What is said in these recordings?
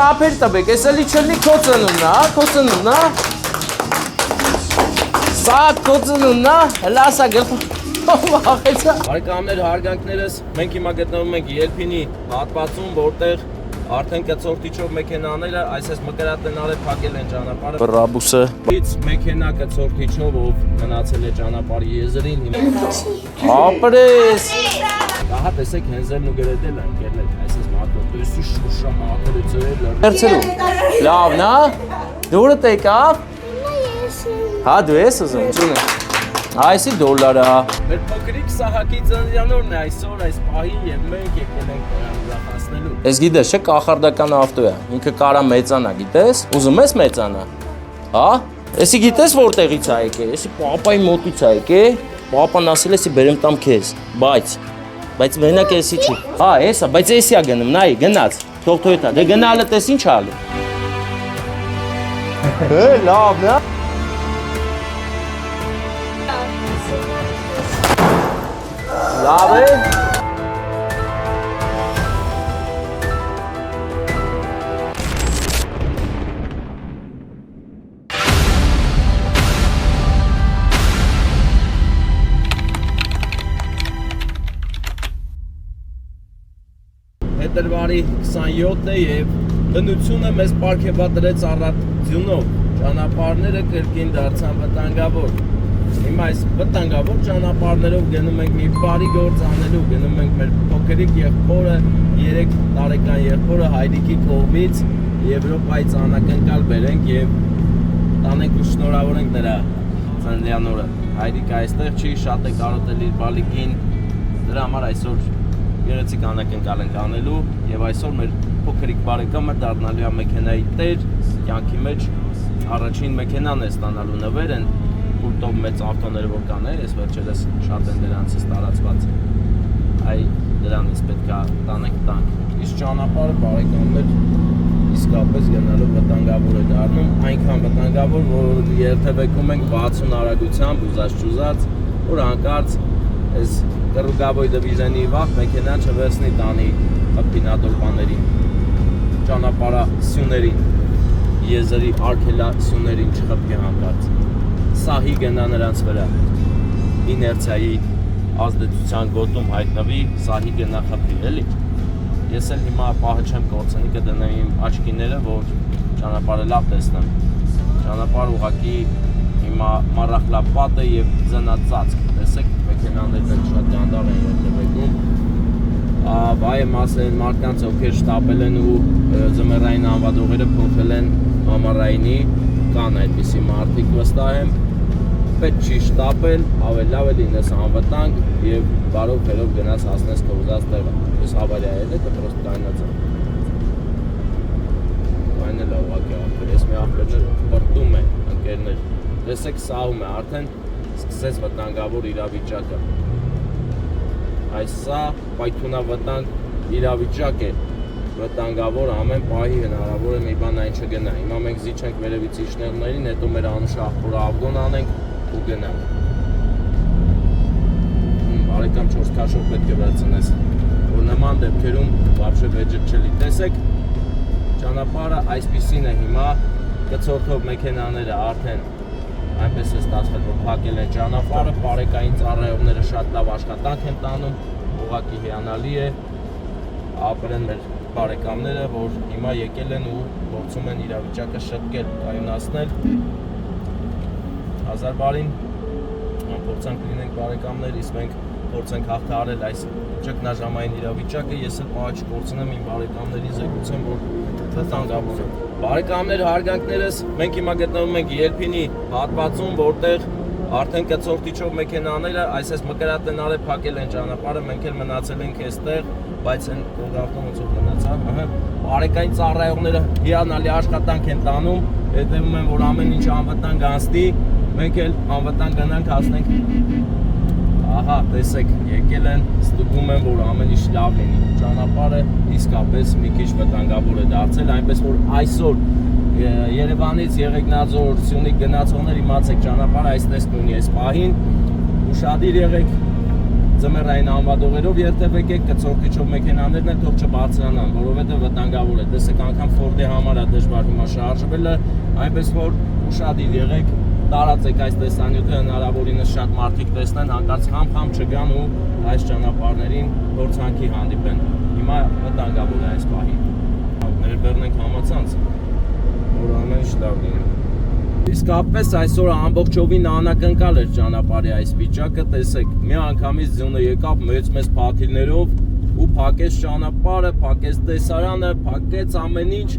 ափեր տվեք, ես էլի չլի քո ծնունն է, քո ծնունն է։ Սա քո ծնունն է, հələ ասա գլխը վախեցա։ Բարեկամներ, հարգանքներս, մենք հիմա գտնվում ենք Ելփինի հատվածում, որտեղ արդեն կցորդիչով մեքենաները այսպես մկրատենալ փակել են ճանապարհը։ Բրաբուսըից մեքենա կցորդիչով ով մնացել է ճանապարհի եզրին։ Ապրես։ Ահա տեսեք հենզելն ու գրեդել են կերնել, այսպես մատոտույցի շուշա մատերը ծերել։ Վերցրու։ Լավն է։ Դուրը տեկավ։ Հա դու ես ուզում, ճունը։ Այսի դոլարա։ Մեր փոքրիկ Սահակի ծննդյանորն է այսօր այս պահին եւ մենք եկել ենք նրան ուրախացնելու։ Ես գիտես, չէ՞ կախարդական ավտո է։ Ինքը կարա մեծանա, գիտես։ Ուզում ես մեծանա։ Հա։ Էսի գիտես որտեղից է եկել։ Էսի պապայի մոտից է եկել։ Պապան ասել է, էսի բերեմ տամ քեզ։ Բայց մենակ էսի չի։ Հա, էսա, բայց էսի է գնում, նայ, գնաց։ Թող թույթա։ Դե գնալը տես ինչ ալու։ Հե, լավն է։ Լավ է։ Փետրվարի 27-ն է եւ բնությունը մեզ պարգևատրեց առատությունով։ Ճանապարհները կրկին դարձան վտանգավոր։ Հիմա այս վտանգավոր ճանապարհներով գնում ենք մի բարի գործ անելու, գնում ենք մեր փոքրիկ եղբորը, 3 տարեկան եղբորը հայրիկի կողմից Եվրոպայից անակնկալ բերենք եւ տանենք ու շնորհավորենք նրա ծննդյան օրը։ Հայրիկը այստեղ չի, շատ է կարոտել իր բալիկին, դրա համար այսօր գեղեցիկ անակնկալ ենք անելու եւ այսօր մեր փոքրիկ բարեկամը դառնալու է մեքենայի տեր, կյանքի մեջ առաջին մեքենան է ստանալու նվերն կուլտով մեծ ավտոները որ կան, ես վերջերս շատ են դրանցից տարածված, այ դրանից պետք է տանենք, իսկ ճանապարհը բարեկամներ իսկապես գնալով վտանգավոր է դառնում, այնքան վտանգավոր, որ երթևեկում ենք 60 արագությամբ ուզած, որ հանկարծ այս կռուգավոյ դվիժենի վաղ մեքենան չվերցնի տանի խփինատորպաներին, ճանապարհասյուներին, եզրի արգելասյուներին չխփի հանկարծ, սահի գնա նրանց վրա, իներցիայի ազդեցության գոտում հայտնվի, սահի գնա խփի, էլի։ Ես էլ հիմա պահը չեմ կորցնի, կդնեմ իմ աչքիները, որ ճանապարհը լավ տեսնեմ, ճանապարհ ուղղակի հիմա մառախլապատ է եւ զնացածք, տեսեք մեքենաներն շատ դանդաղ են երթևեկում, վայ եմ ասել մարդկանց ովքեր շտապել են ու ձմեռային անվադողերը փոխել են ամառայինի, կան այդպիսի մարդիկ վստահ եմ, պետք չի շտապել, ավելի լավ է լինես անվտանգ եւ բարով փերով գնաս հասնես քո ուզած տեղը, ես հավարիա էլ է դրոց կայնացա, այն էլ ուղղակի ախր, ես մի ախր բրտում է ընկերներ, տեսեք սահում է, արդեն սկսեց վտանգավոր իրավիճակը, այս սա պայթունավտանգ իրավիճակ է, վտանգավոր ամեն պահի հնարավոր է մի բան այն չգնա, հիմա մենք զիջենք վերևից իջնելներին, հետո մեր անուշ աղբորը ավգոն անենք ու գնանք, բարեկամ 4 քաշով պետք է վերցնես, որ նման դեպքերում վաբշե վեջը չլի, տեսեք ճանապարհը այսպիսին է հիմա, կցորդով մեքենաները արդեն այնպես է ստացվել, որ փակել են ճանապարհը, բարեկային ծառայողները շատ լավ աշխատանք են տանում, ուղղակի հիանալի է, ապրեն մեր բարեկամները, որ հիմա եկել են ու փորձում են իրավիճակը շտկել, կայունացնել, հազար բարին փորձանք լինենք բարեկամներ, իսկ մենք փորձենք հաղթահարել այս ճգնաժամային իրավիճակը, ես էլ պահը չկորցնեմ իմ բարեկամներին զեկուցեմ, որ վտանգավոր է։ Բարեկամներ, հարգանքներս, մենք հիմա գտնվում ենք Ելփինի հատվածում, որտեղ արդեն կցորդիչով մեքենաները այսպես մկրատենալ փակել են ճանապարհը, մենք էլ մնացել ենք այստեղ, բայց այն ավտոմոբիլով մնացա, բարեկային ծառայողները հիանալի աշխատանք են տանում, հետևում են, որ ամեն ինչ անվտանգ անցնի, մենք էլ անվտանգ գնանք հասնենք, ահա, տեսեք, եկել են, ստուգում են, որ ամեն ինչ լավ լինի, ճանապարհը իսկապես մի քիչ վտանգավոր է դարձել, այնպես որ այսօր Երևանից Եղեգնաձոր, Սյունիք գնացողներ իմացեք ճանապարհը այս տեսքն ունի այս պահին, ուշադիր եղեք, ձմեռային անվադողերով երթևեք եք, կցորդիչով մեքենաներն են թող չբարձրանան, որովհետև վտանգավոր է։ Տեսեք, անգամ Ford-ի համար է դժվար հիմա շարժվելը, այնպես որ ուշադիր եղեք, տարածեք այս տեսանյութը, հնարավորինս շատ մարդիկ տեսնեն, հանկարծ խամ չգան ու այս ճանապարհներին փորձանքի հանդիպեն։ Հիմա վտանգավոր է այս պահին։ Ներբեռնենք համացանց, որ ամեն ինչ լավ լինի։ Իսկապես այսօր ամբողջովին անակնկալ էր ճանապարհի այս վիճակը, տեսեք, մի անգամից ձյունը եկավ մեծ փաթիլներով ու փակեց ճանապարհը, փակեց տեսարանը, փակեց ամեն ինչ,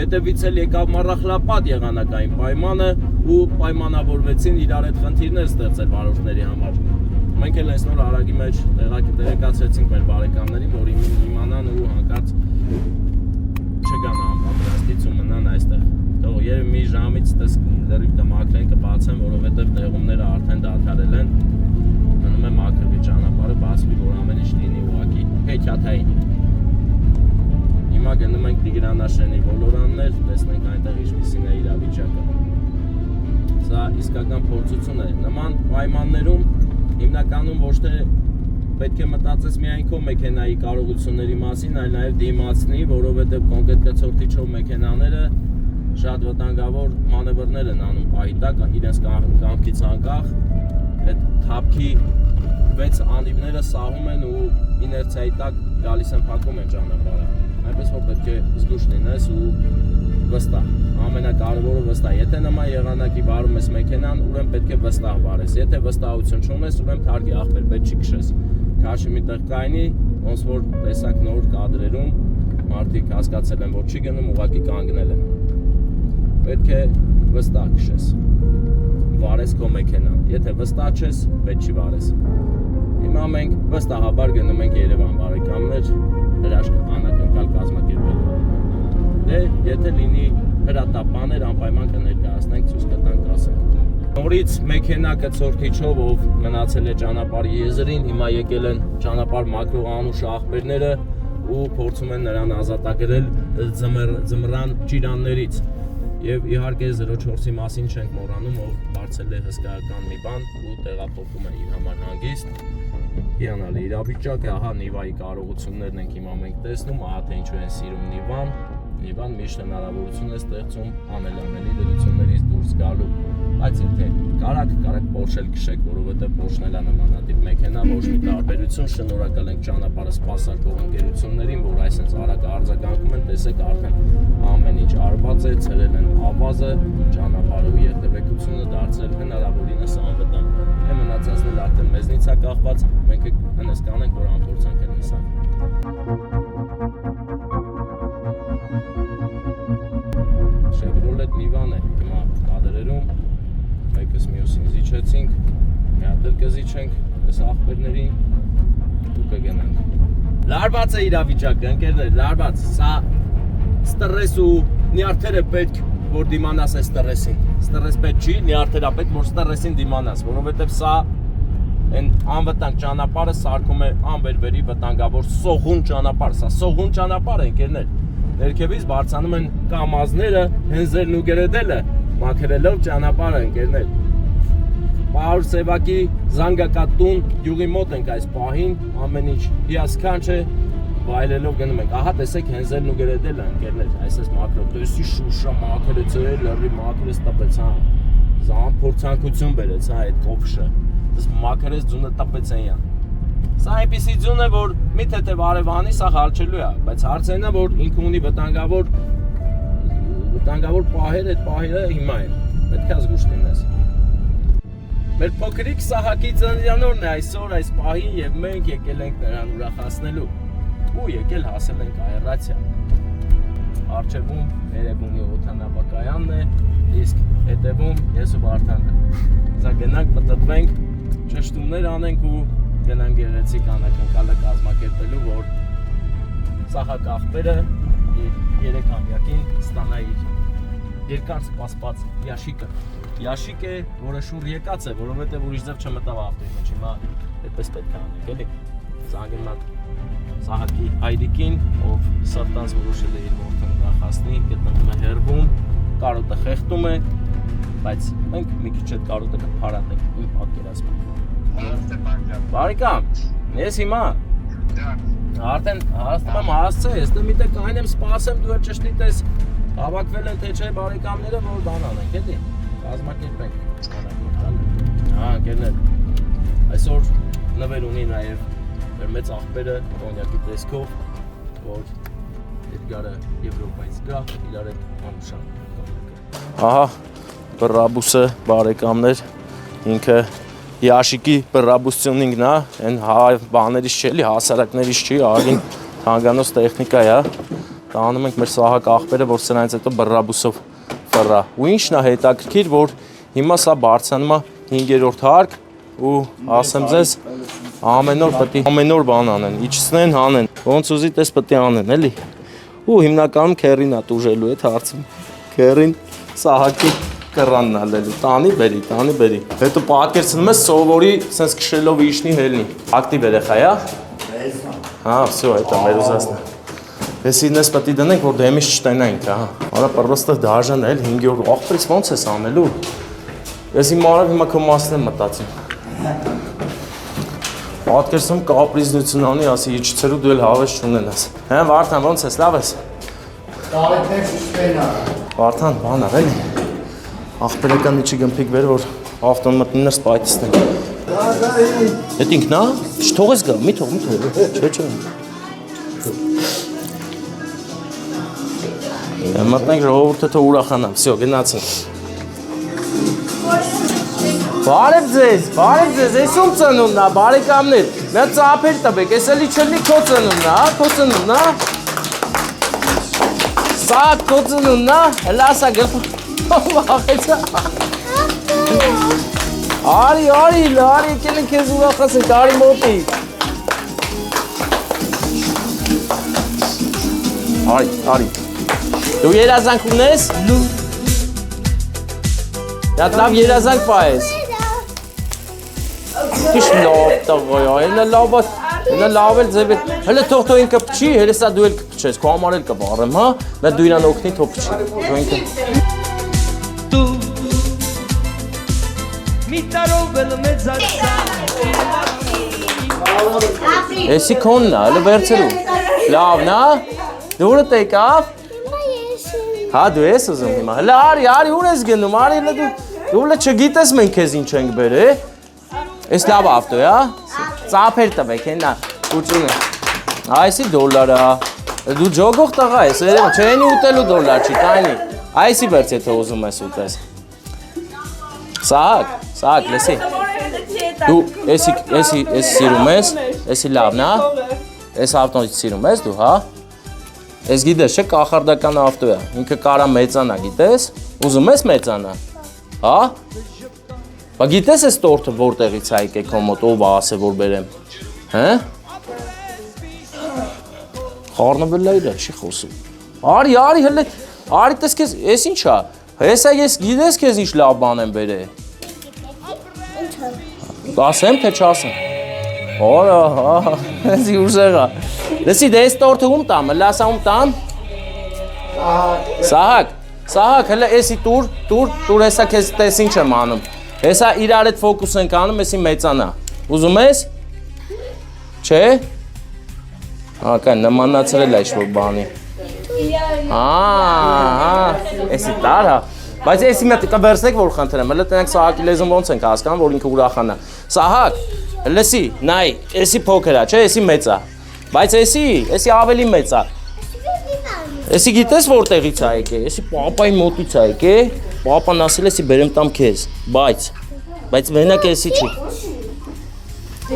հետևից էլ եկավ մառախլապատ եղանակային պայմանը ու պայմանավորվեցին իրար այդ խնդիրներ ստեղծել վարորդների համար։ Մենք էլ այս նոր արագի մեջ տեղեկացրեցինք մեր բարեկամներին, որ իմանան ու հանկարծ չգան անպատրաստից ու մնան այստեղ։ Թող երբ մի ժամից լրիվ կմաքրեն, կբացեն, որովհետև տեղումները արդեն դադարել են։ Մնում է մաքրվի ճանապարհը, բացվի, որ ամեն ինչ լինի ուղղակի հեքիաթային։ Հիմա գնում ենք Տիգրանաշենի ոլորաններ, տեսնենք այնտեղ ինչպիսին է իրավիճակը։ Սա իսկական փորձություն է։ Նման պայմաններում հիմնականում ոչ թե պետք է մտածես միայն քո մեքենայի կարողությունների մասին, այլ նաև դիմացնի, որովհետև կոնկրետ կցորդիչով մեքենաները շատ վտանգավոր մանևրներ են անում պահի տակ, իրենց կամքից անկախ այդ թափքի 6 անիվները սահում են ու իներցիայի տակ գալիս են փակում են ճանապարհը։ Այնպես որ պետք է զգուշ լինես ու վստահ։ Ամենակարևորը վստահ։ Եթե նման եղանակի վարում ես մեքենան, ուրեմն պետք է վստահ վարես։ Եթե վստահություն չունես, ուրեմն թարգի ախպեր պետք չի քշես։ Քաշի մի տեղ կայնի, ոնց որ տեսակ նոր կադրերում մարդիկ հասկացել են, որ չի գնում, ուղղակի կանգնել են։ Պետք է վստահ քշես, վարես քո մեքենան, եթե վստահ չես, պետք չի վարես։ Հիմա մենք վստահաբար գնում ենք Երևան, բարեկամներ, հրաշք անակնկալ կազմակերպելու։ Դե, եթե լինի հրատապաներ, անպայման կներկայացնենք, ցույց կտանք, ասենք։ Նորից մեքենա կցորդիչով, ով մնացել է ճանապարհի եզրին, հիմա եկել են ճանապարհ մաքրող անուշ աղբերները ու փորձում են նրան ազատագրել ձմռան ճիրաններից։ Եվ իհարկե 04-ի մասին չենք մոռանում, ով բարձել է հսկայական մի բան ու տեղափոխում է իր համար հանգիստ։ Հիանալի իրավիճակ է, ահա Նիվայի կարողություններն ենք հիմա մենք տեսնում, ահա թե ինչու են սիրում Նիվան։ Նիվան միշտ հնարավորություն է ստեղծում անելանելի դրություններից դուրս գալու։ Բայց եթե կարաք Porsche-ել քշեք, որովհետև Porsche-ն էլ է նմանատիպ մեքենա, ոչ մի տարբերություն, շնորհակալ ենք ճանապարհը սպասարկող ընկերություններին, որ այսպես արագ արձագանքում են, տեսեք արդեն ամեն ինչ արված է, ցրել են ավազը, ճանապարհը ու երթևեկությունը դարձրել հնարավորինս անվտանգ։ Է մնացածն էլ արդեն մեզնից է կախված, մենք հենց կանենք, որ անփորձանք են հիսա։ Chevrolet Nivan է հիմա կադրերում, մեկս մյուսին զիջեցինք, մի հատ էլ կզիջենք այս աղբերներին ու կգնանք։ Լարված է իրավիճակը, ընկերներ, լարված, սա ստրես ու նյարդերը պետք որ դիմանաս է ստրեսին։ Ստրես պետք չի, նյարդերը պետք որ ստրեսին դիմանաս, որովհետև սա այն անվտանգ ճանապարհը սարքում է անվերբերի վտանգավոր սողուն ճանապարհ, սա սողուն ճանապարհ է, ընկերներ։ Ներքևից բարձանում են կամազները, հենզերն ու գերեդելը, մաքրելով ճանապարհը, ընկերներ։ Պահուր Սևակի Զանգակատուն գյուղի մոտ ենք այս պահին, ամեն ինչ հիասքանչ է, վայելելով գնում ենք։ Ահա տեսեք հենզերն ու գերեդելը, ընկերներ, այսպես մաքրով, տեսի շուշա մաքրեց, լրի մաքրեց տպեց, հա։ Զան փորձանքություն բերեց, հա, այդ կոփշը։ Դες մաքրեց ձունը տպեց այն։ Սա այնպիսի ձուն է, որ մի թեթև արևանի սա հալչելու է, բայց հարցն է, որ ինքը ունի վտանգավոր պահեր, այդ պահերը հիմա են, պետք է զգուշ լինես։ Մեր փոքրիկ Սահակի ծննդյանօրն է այսօր այս պահին եւ մենք եկել ենք նրան ուրախացնելու ու եկել հասել ենք Այռացիա։ Արջևում Երևանի օդանավակայանն է, իսկ հետևում ես ու Վարդանը։ Սա գնանք պտտվենք, ճշտումներ անենք ու գնանք գեղեցիկ անակնկալը կազմակերպելու, որ Սահակ աղբերը իր 3-ամյակին ստանա իր երկար սպասված յաշիկը։ Յաշիկ է, որը շուռ եկած է, որովհետև ուրիշ ձև չմտավ ավտոյի մեջ, հիմա այդպես պետք է անենք, էլի։ Զանգեմ Սահակի հայրիկին, ով սրտանց որոշել է իր որդուն ուրախացնի, գտնվում է հեռվում, կարոտը խեղդում է, բայց մենք մի քիչ այդ կարոտը կփարատենք, իմ պատկերացմամբ։ Բարեկամ, Ես հիմա արդեն հասնում եմ հասցե, ես դե միտեղ կային եմ սպասեմ դու էլ ճշտի տես հավաքվել են թե չէ բարեկամները որ բան անենք, էլի կազմակերպենք հա ընկերներ այսօր նվեր ունի նաև մեր մեծ աղբերը կոնյակի տեսքով որ Էդգարը Եվրոպայից գա իրար հետ անուշան ահա բռաբուսը բարեկամներ ինքը Յաշիկի բռաբուսյունինգն է, այն բաներից չէ, էլի հասարակներից չի, արգին հանգանոց տեխնիկա է։ Տանում ենք մեր Սահակ աղբերը, որ սրանից հետո բռաբուսով ֆռա։ Ու ինչն է հետաքրքիր, որ հիմա սա բարձրանում է 5-րդ հարկ ու ասեմ ձեզ ամեն օր բան անեն, իջցնեն, հանեն։ Ոնց ուզի տես պետք է անեն, էլի։ Ու հիմնականում քերին է տուժելու այդ հարցում։ Քերին Սահակի կռանն ալելու, տանի բերի, հետո պատկերցնում ես սովորի սենց քշելով իշնի հելնի, ակտիվ երեխա է, հա, վսյո, հետա մեր ուզասն է, ես ինես պտի դնենք, որ դեմից չտենայինք, հա, արա պրոստը դաժան էլ 5-յոր, աղպրից ոնց ես անելու, ես իմ արավ հիմա քո մասն եմ մտացին, պատկերցում կապրիզնություն անի, ասի իջցելու դու էլ հավես չունենաս, հեն Վարդան ոնց ես, լավ ես, Վարդան, բան ար էլի Աղբերական իչի գմպիկ վեր, որ ավտոն մտնիներ սպայտիսնենք։ Էդ ինքն է? Չթողես գա, մի թող, չէ։ Մտնենք ժողովուրդը թող ուրախանամ, վսյո, գնացինք։ Բարև ձեզ, ես ում ծնունն է, բարեկամներ, մի ծափեր տվեք, ես էլի չլնի քո ծնունն է, Սա քո ծնունն է, հլա ասա գլխ Արի, եկել են քեզ ուրախացենք, արի մոտի Արի Դու երազանք ունես? Դատ լավ երազանք պայես Ինչ լավ տղայ, Հենա լավ էլ ձև է Հելը թող ինքը պչի, հելը սա դու էլ կպչես, քո համար էլ կվարեմ, հա Նա դու իրան օգնի, թող պչի Էսի քոնն է, հլը վերցելու Լավն է, դուրը տեկավ Հա դու ես ուզում հիմա, հլը արի ուր ես գնում, արի դու հլը չգիտես մենք քեզ ինչ ենք բեր Ես լավ ավտո է, ծափեր տվեք, հենա, ուծուն է Այսի դոլար է, դու ջոգող տղա ես, չենի ուտելու դոլար չի, տայնի Այսի վերց եթե ուզում ես ուտես Սահակ, լեսի Դու էսի սիրում ես, էսի լավն է, էս ավտոնից սիրում ես դու, հա Ես գիտես չէ, կախարդական ավտո է, ինքը կարա մեծանա, գիտես, ուզում ես մեծանա, հա Բա գիտես ես տորթը որտեղից հայք է քո մոտ, ով ասե որ բերեմ, հե Խառնվել է իրա, չի խոսում Արի, հլե, արի տես կեզ, ես ինչ է, հեսա ես գիտես կեզ ինչ լավ բան եմ բերե Ասեմ թե չասեմ Որա, էսի ուժեղա Լսի, դե ես տորթը ում տամ, հլը ասա ում տամ Սահակ, հլը էսի տուր հեսա կեզ տես ինչ եմ անում Հեսա իրար հետ ֆոկուս ենք անում, էսի մեծանա Ուզում ես? Չէ? Հակա, նմանացրել է ինչ-որ բանի Էսի տար հա Բայց էսի մի կվերցնեք որ խնդրեմ, հլը տնենք Սահակի լեզուն ոնց ենք հասկանում, որ ինքը ուրախանա Սահակ, լսի, նայ, էսի փոքր է, չէ, էսի մեծ է Բայց էսի ավելի մեծ է Էսի գիտես որտեղից է եկե, էսի պապայի մոտից է եկե Պապան ասել էսի բերեմ տամ քեզ, բայց մենակ էսի չի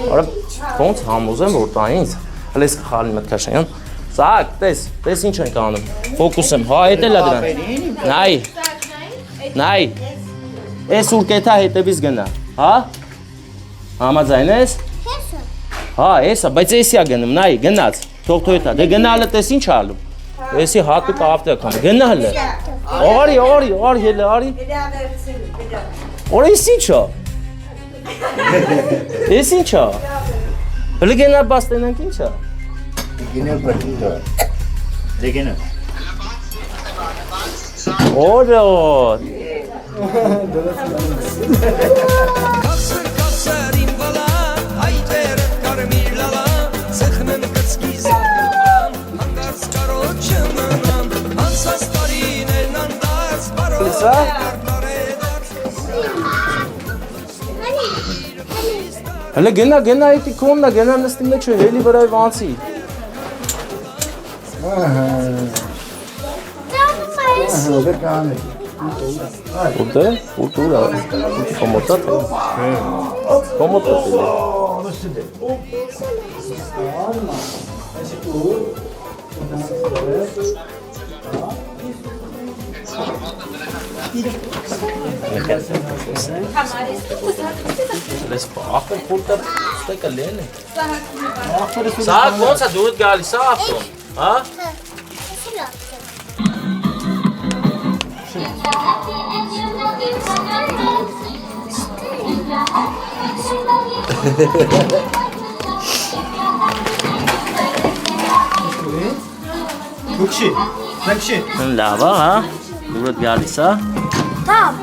Արա, ոնց համոզեմ որ տա ինձ, հլես խալին մտքաշայան Սահակ, տես ինչ ենք անում, ֆոկուս եմ, հա հետել է դրան Նայ, էս ուրկետա հետևից գնա, հա Համաձայն ես? Հա, էսա, բայց էսի է գնում, նայ, գնաց, թող հետա, դե գնա հլը տես ինչ ալու Էսի հատուկ ավտը կամ, գնա հլը Արի, հելը, արի Օր ես ինչ է? Ես ինչ է? Հլը գնա բաց տենանք ինչ է? Գինը բրդիդը Դե գնա Օրոտ Kasır kasır imbalar Hayder karmir la հա։ Հələ գնա էտի կոննա, գնա նստի մեջ հելի վրայով անցի։ Ուտե, ուտուրա, կոմոտա թե։ Կոմոտա թե։ Let's go. After put up stick a lane. Sag, ոնց է դու գալիս, after, հա? Դուքշի, մեկշի։ Լավ է, հա? Դու գալիս, հա? Բամ։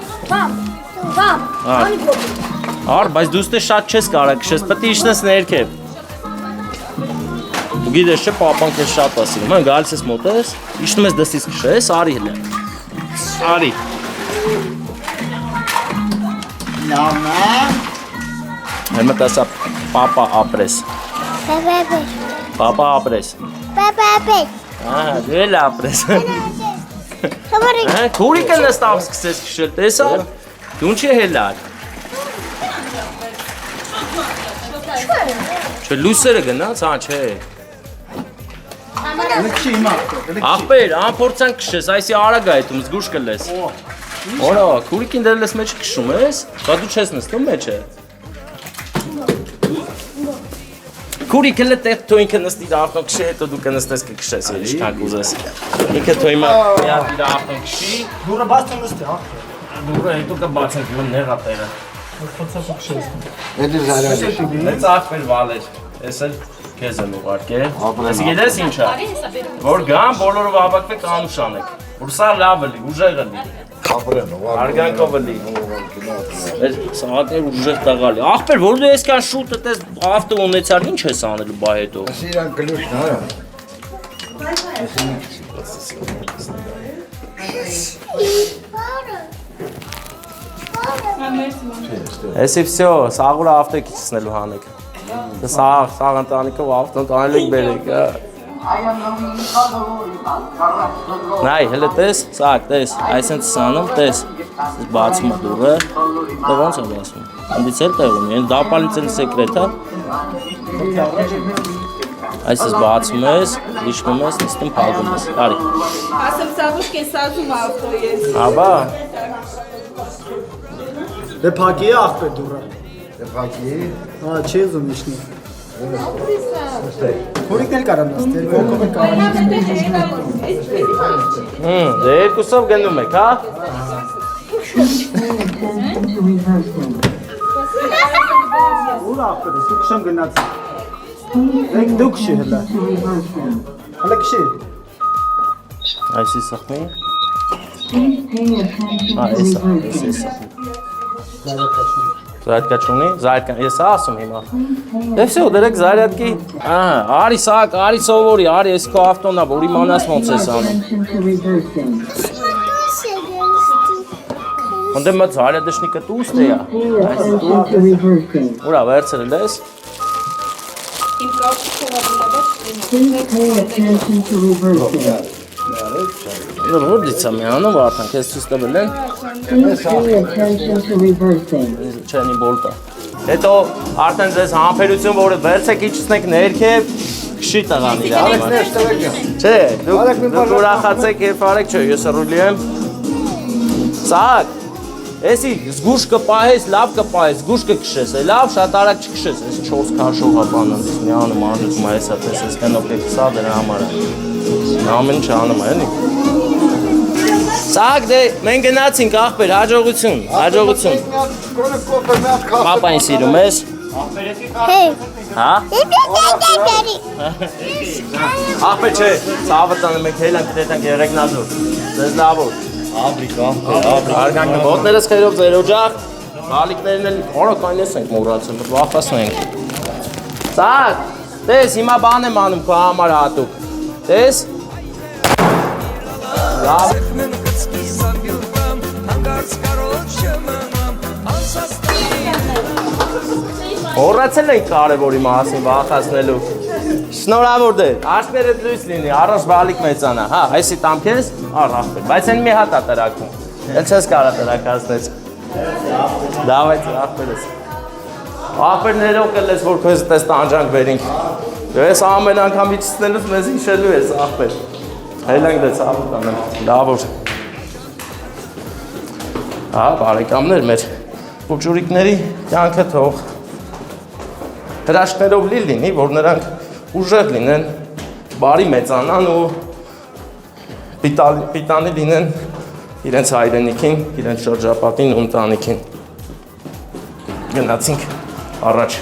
Անի փոքր։ Ար, բայց դու ստե շատ չես կարա քշես, պետք է իջնես ներքև։ Դու գիտես չէ, պապան քեզ շատ է սիրում, հա, գալիս ես մոտես, իջնում ես դստից քշես, արի հենց։ Արի։ Նամա։ Հիմա տեսա պապա ապրես։ Բեբե։ Պապա ապրես։ Բեբե։ Ահա, դու էլ ապրես։ Համարի։ Հա, քուրիկը նստավ սկսես քշել, տեսա։ Դու չի հելար։ Չէ, լուսերը գնաց, հա, չէ։ Մեկշի հիմա։ Ախպեր, անփորձան քշես, այսի արագ է այդում, զգուշ կլես։ Օրա, քուրիկին դեռ լես մեջ քշում ես, բա դու չես նստում մեջը։ Քուրիկը լետեղ թո ինքը նստի դարտնո քշի, հետո դու կնստես կքշես, ինչքան կուզես։ Ինքը թո հիմա միատ իր արտոն քշի, Դուրը բաց նստի, հա։ դուրը հետո կբացենք ում նեղա տեղը։ Էդի զարալի։ Մեծ ախպեր վալեր, ես էլ քեզ եմ ուղարկել։ Ես գիտես ինչա։ Որ գան բոլորով հավաքվեք անուշ անեք։ Որ սա լավ էլի, ուժեղ էլի։ Ապրեն, Արգանքով էլի։ Այս սաղատներ ուժեղ տաղալի։ Ախպեր, որ դու այսքան շուտ ես ավտո ունեցար, ինչ ես անելու բա հետո։ Սիրան կլուշն, հա։ Էսի վсё, սաղուրա ավտո քիչցնելու հանեք։ Սաղ ընտանիքով ավտոն տանելեք բերեք, հա։ Նայ, հələ տես, սաղ, տես, այսենց սանում, տես։ Բացում է դուրը, դա ոնց է բացում։ Անդից էլ տեղում է, դապալից էլ սեկրետ, հա։ Այսպես բացում ես, լիշնում ես, նստում փակում ես, արի։ Ասեմ սավուշկեն սազում ավտո ես։ Աբա։ Դե փակի է ախպեր դուրը։ Դեպակի։ Հա, չի ուզում իշնի։ Քորիկն էլ կարա նստել, ոգով էլ կարա նստել։ Դե երկուսով գնում եք, հա։ Ուր ախպեր, դու քշեմ գնացի։ Եք դու քշի հələ։ Հələ քշի։ Այսի սխմի։ Էսա։ Զարյատկա զարյատկա, ես ասում հիմա։ Դե վсё, դերեք զարյատկի։ Ահա, արի սակ, արի սովորի, արի ես քո ավտոնա, որ իմանաս ոնց ես անում։ Ոնց մա զարյադշնիկը դուստ է։ Ուրա վերցրել ես։ Իմ կապչիկով Որ դիցա միանով արդեն քեզ ցույց տվել են։ Չենի բոլտա։ Հետո արդեն ձեզ համբերություն որը վերցեք իջցնեք ներքև քշի տղան իր համար։ Չէ, դուք ուրախացեք երբ արեք, չէ, ես ռուլի եմ։ Սակ։ Էսի զգուշ կպահես, լավ կպահես, զգուշ կքշես, լավ շատ արագ չքշես, այս 4 քաշողա բանը միանում անջում է հեսա պես, այս կանով կսա դրա համար։ Ամեն ինչ անում է, էլի։ Սակ դե մենք գնացինք ախպեր, հաջողություն, հաջողություն։ Պապային սիրում ես։ Հեյ։ Հա։ Իբեկի։ Ախպեր չէ, ցավը տանը մենք հելանք դետանք երեգնազոր։ Ձեզ լավոր։ Աբրիկա, արգանքը ոտներս խերով ձեր օջախ, բալիկներն էլ օրոքայնես ենք մուրացել, վախասում ենք։ Սակ, տես, հիմա բան եմ անում քո համար հատուկ, տես։ Լավ։ Հորացել ենք կարևորի մասին վախացնելու։ Շնորհավոր դեր, աշկներդ լույս լինի, առաջ բալիկ մեծանա, հա, այսի տամ քեզ, առ ախպեր, բայց են մի հատ է տրակում, էլ չես կարա տրակացնես։ Դավայց ախպերս։ Ախպերներով կլես, որ քեզ տես տանջանք վերինք։ Ես ամեն անգամ իջցնելուց մեզ հիշելու ես ախպեր։ Հելանք դե ցավոք անեմ, լավոր։ Հա, բարեկամներ մեր փոքրիկների կյանքը թող հրաշքներով լինի, որ նրանք ուժեղ լինեն, բարի մեծանան ու պիտանի լինեն իրենց հայրենիքին, իրենց շրջապատին ու ընտանիքին։ Գնացինք առաջ։